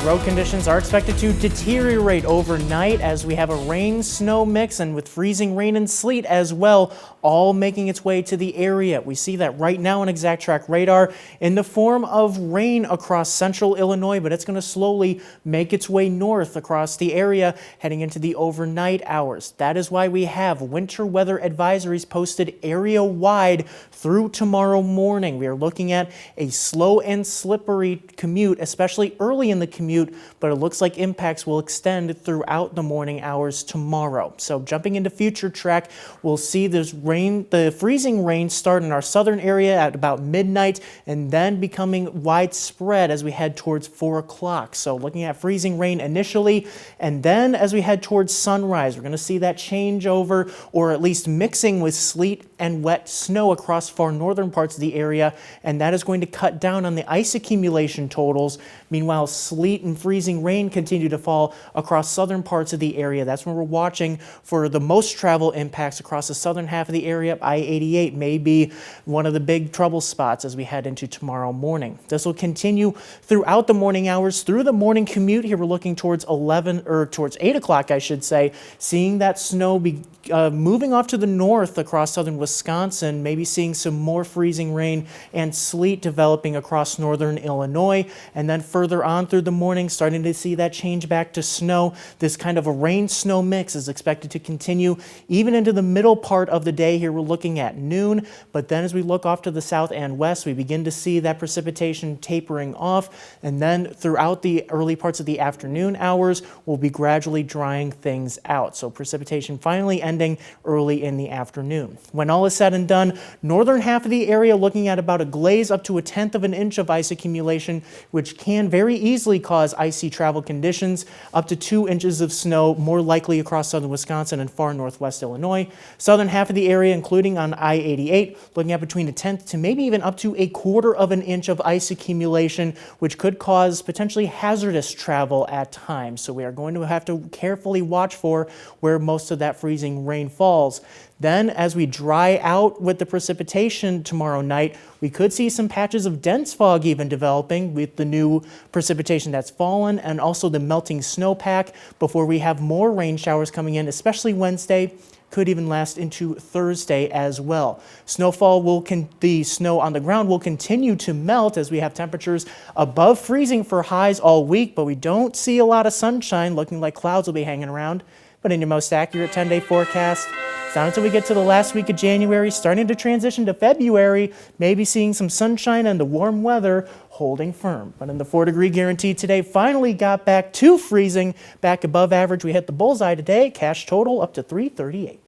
road conditions are expected to deteriorate overnight as we have a rain-snow mix and with freezing rain and sleet as well, all making its way to the area. We see that right now on Exact Track radar in the form of rain across central Illinois, but it's going to slowly make its way north across the area heading into the overnight hours. That is why we have winter weather advisories posted area-wide through tomorrow morning. We are looking at a slow and slippery commute, especially early in the commute, but it looks like impacts will extend throughout the morning hours tomorrow. So jumping into future track, we'll see the freezing rain start in our southern area at about midnight and then becoming widespread as we head towards 4 o'clock. So looking at freezing rain initially, and then as we head towards sunrise, we're going to see that change over, or at least mixing with sleet and wet snow across far northern parts of the area, and that is going to cut down on the ice accumulation totals. Meanwhile, sleet and freezing rain continue to fall across southern parts of the area. That's when we're watching for the most travel impacts across the southern half of the area. I-88 may be one of the big trouble spots as we head into tomorrow morning. This will continue throughout the morning hours through the morning commute. Here we're looking towards 8 o'clock, I should say, seeing that snow be moving off to the north across southern Wisconsin, maybe seeing some more freezing rain and sleet developing across northern Illinois, and then further on through the morning starting to see that change back to snow. This kind of a rain-snow mix is expected to continue even into the middle part of the day. Here we're looking at noon, but then as we look off to the south and west, we begin to see that precipitation tapering off, and then throughout the early parts of the afternoon hours, we'll be gradually drying things out. So precipitation finally ending early in the afternoon. When all is said and done, northern half of the area looking at about a glaze up to 1/10 of an inch of ice accumulation, which can very easily cause icy travel conditions, up to 2 inches of snow, more likely across southern Wisconsin and far northwest Illinois. Southern half of the area, including on I-88, looking at between 1/10 to maybe even up to 1/4 of an inch of ice accumulation, which could cause potentially hazardous travel at times. So we are going to have to carefully watch for where most of that freezing rain falls. Then, as we dry out with the precipitation tomorrow night, we could see some patches of dense fog even developing with the new precipitation that's fallen and also the melting snowpack before we have more rain showers coming in, especially Wednesday. Could even last into Thursday as well. The snow on the ground will continue to melt as we have temperatures above freezing for highs all week, but we don't see a lot of sunshine, looking like clouds will be hanging around. But in your most accurate 10-day forecast, it's not until we get to the last week of January, starting to transition to February, maybe seeing some sunshine and the warm weather holding firm. But in the 4-degree guarantee today, finally got back to freezing, back above average. We hit the bullseye today, cash total up to 338.